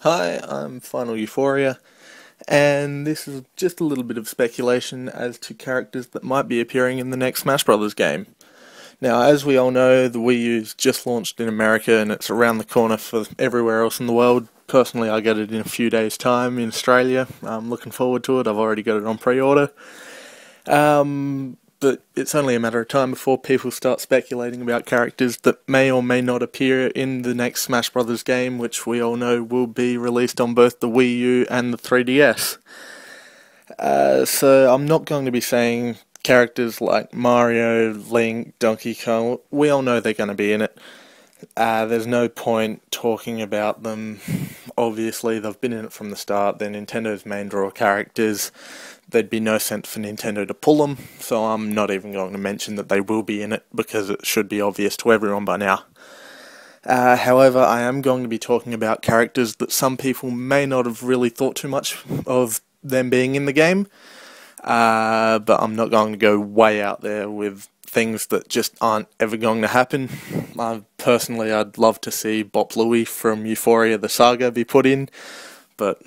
Hi, I'm Final Euphoria, and this is just a little bit of speculation as to characters that might be appearing in the next Smash Brothers game. Now, as we all know, the Wii U's just launched in America and it's around the corner for everywhere else in the world. Personally, I get it in a few days' time in Australia. I'm looking forward to it. I've already got it on pre-order. But it's only a matter of time before people start speculating about characters that may or may not appear in the next Smash Brothers game, which we all know will be released on both the Wii U and the 3DS. So I'm not going to be saying characters like Mario, Link, Donkey Kong. We all know they're going to be in it. There's no point talking about them. Obviously, they've been in it from the start. They're Nintendo's main draw characters. There'd be no sense for Nintendo to pull them, so I'm not even going to mention that they will be in it because it should be obvious to everyone by now. However, I am going to be talking about characters that some people may not have really thought too much of them being in the game, but I'm not going to go way out there with things that just aren't ever going to happen. Personally, I'd love to see Boblou from Euphoria the Saga be put in, but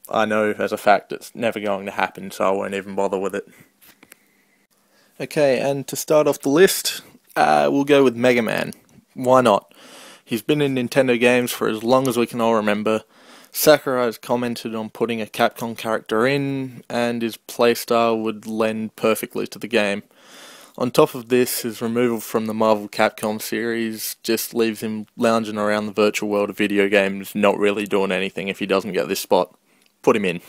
I know as a fact it's never going to happen, so I won't even bother with it. Okay, and to start off the list, we'll go with Mega Man. Why not? He's been in Nintendo games for as long as we can all remember. Sakurai's commented on putting a Capcom character in, and his playstyle would lend perfectly to the game. On top of this, his removal from the Marvel Capcom series just leaves him lounging around the virtual world of video games, not really doing anything if he doesn't get this spot. Put him in.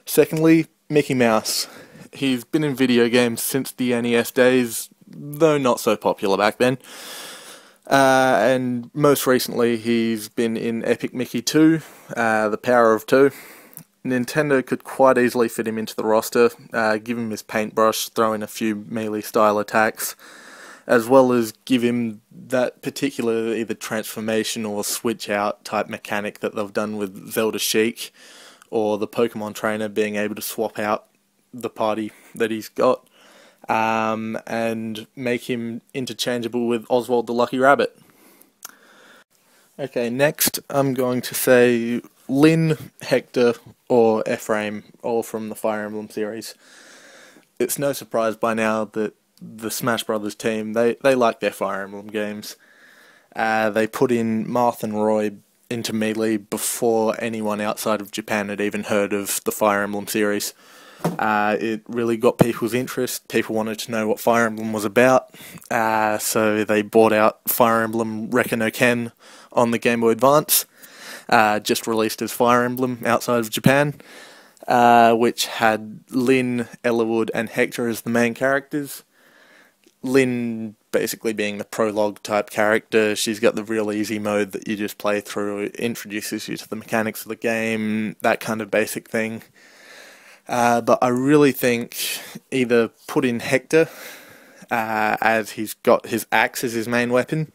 Secondly, Mickey Mouse. He's been in video games since the NES days, though not so popular back then. And most recently, he's been in Epic Mickey 2, The Power of Two. Nintendo could quite easily fit him into the roster, give him his paintbrush, throw in a few melee-style attacks, as well as give him that particular either transformation or switch-out type mechanic that they've done with Zelda Sheik, or the Pokemon Trainer being able to swap out the party that he's got, and make him interchangeable with Oswald the Lucky Rabbit. Okay, next I'm going to say Lyn, Hector, or Ephraim, all from the Fire Emblem series. It's no surprise by now that the Smash Brothers team, they like their Fire Emblem games. They put in Marth and Roy into Melee before anyone outside of Japan had even heard of the Fire Emblem series. It really got people's interest. People wanted to know what Fire Emblem was about, so they bought out Fire Emblem Rekka no Ken on the Game Boy Advance, just released as Fire Emblem outside of Japan, which had Lyn, Eliwood, and Hector as the main characters. Lyn basically being the prologue type character. She's got the real easy mode that you just play through. It introduces you to the mechanics of the game, that kind of basic thing. But I really think either put in Hector, as he's got his axe as his main weapon.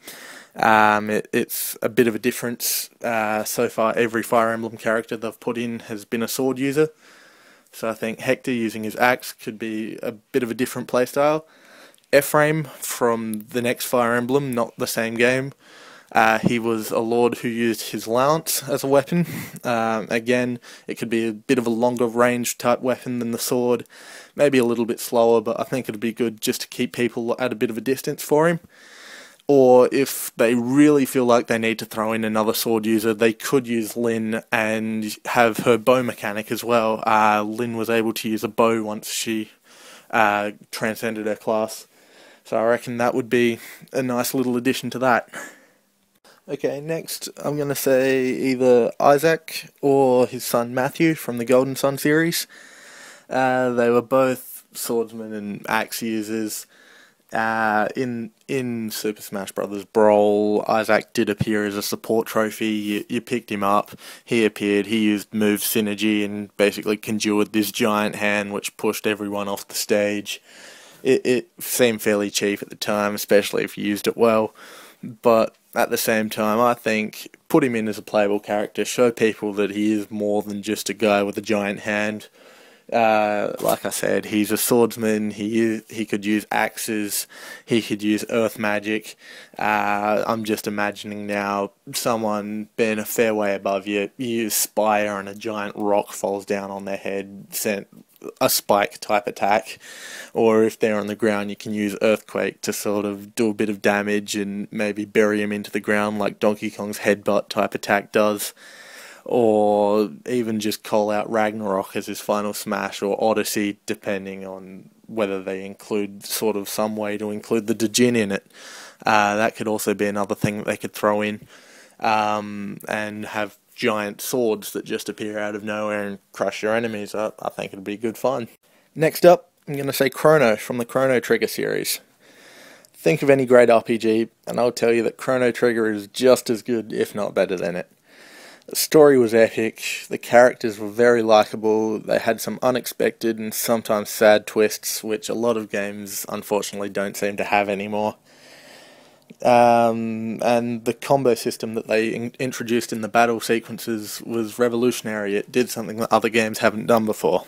It's a bit of a difference. So far, every Fire Emblem character they've put in has been a sword user. So I think Hector using his axe could be a bit of a different playstyle. Ephraim from the next Fire Emblem, not the same game. He was a lord who used his lance as a weapon. Again, it could be a bit of a longer range type weapon than the sword. Maybe a little bit slower, but I think it'd be good just to keep people at a bit of a distance for him. Or if they really feel like they need to throw in another sword user, they could use Lyn and have her bow mechanic as well. Lyn was able to use a bow once she transcended her class. So I reckon that would be a nice little addition to that. Okay, next I'm going to say either Isaac or his son Matthew from the Golden Sun series. They were both swordsmen and axe users. In Super Smash Bros. Brawl, Isaac did appear as a support trophy. You picked him up, he appeared, he used move synergy and basically conjured this giant hand which pushed everyone off the stage. It seemed fairly cheap at the time, especially if you used it well, but at the same time I think put him in as a playable character, show people that he is more than just a guy with a giant hand. Like I said, he's a swordsman. He could use axes. He could use earth magic. I'm just imagining now someone being a fair way above you. You use spire and a giant rock falls down on their head, sent a spike type attack. Or if they're on the ground, you can use earthquake to sort of do a bit of damage and maybe bury him into the ground like Donkey Kong's headbutt type attack does. Or even just call out Ragnarok as his final smash, or Odyssey, depending on whether they include sort of some way to include the Djinn in it. That could also be another thing that they could throw in, and have giant swords that just appear out of nowhere and crush your enemies. I think it'd be good fun. Next up, I'm going to say Chrono from the Chrono Trigger series. Think of any great RPG, and I'll tell you that Chrono Trigger is just as good, if not better than it. The story was epic, the characters were very likeable, they had some unexpected and sometimes sad twists, which a lot of games unfortunately don't seem to have anymore. And the combo system that they introduced in the battle sequences was revolutionary. It did something that other games haven't done before.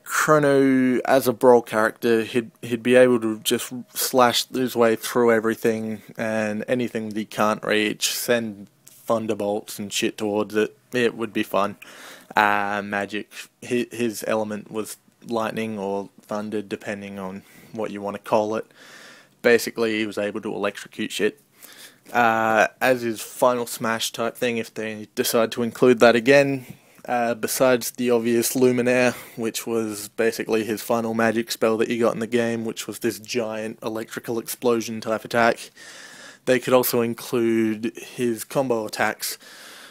Chrono, as a brawl character, he'd be able to just slash his way through everything and anything that he can't reach, send thunderbolts and shit towards it. It would be fun. Magic, his element was lightning or thunder, depending on what you want to call it. Basically, he was able to electrocute shit. As his final smash type thing, if they decide to include that again, besides the obvious Luminaire, which was basically his final magic spell that you got in the game, which was this giant electrical explosion type attack, they could also include his combo attacks.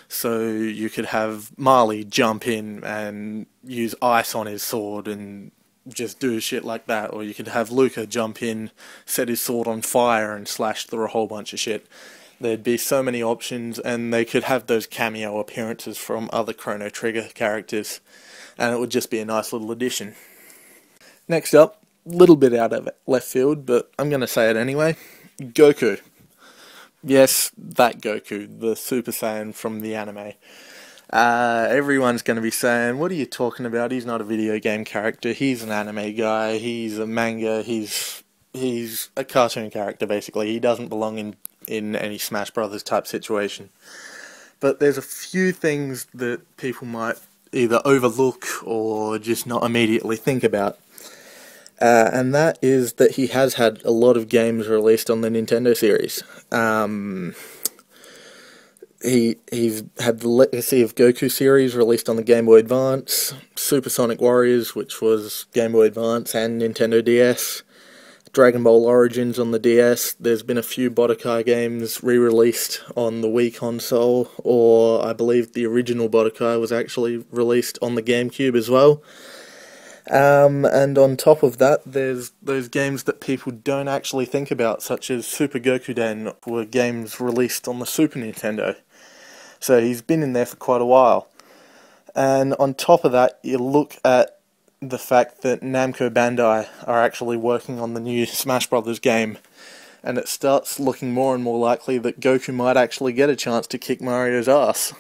So you could have Marley jump in and use ice on his sword and just do shit like that, or you could have Luca jump in, set his sword on fire and slash through a whole bunch of shit. There'd be so many options, and they could have those cameo appearances from other Chrono Trigger characters, and it would just be a nice little addition. Next up, little bit out of left field, but I'm going to say it anyway, Goku. Yes, that Goku, the Super Saiyan from the anime. Everyone's going to be saying, what are you talking about? He's not a video game character, he's an anime guy, he's a manga, he's a cartoon character basically. He doesn't belong in any Smash Brothers type situation. But there's a few things that people might either overlook or just not immediately think about. And that is that he has had a lot of games released on the Nintendo series. He's had the Legacy of Goku series released on the Game Boy Advance, Super Sonic Warriors, which was Game Boy Advance and Nintendo DS, Dragon Ball Origins on the DS. There's been a few Budokai games re-released on the Wii console, or I believe the original Budokai was actually released on the GameCube as well. And on top of that, there's those games that people don't actually think about, such as Super Gokuden, were games released on the Super Nintendo. So he's been in there for quite a while. And on top of that, you look at the fact that Namco Bandai are actually working on the new Smash Brothers game, and it starts looking more and more likely that Goku might actually get a chance to kick Mario's ass.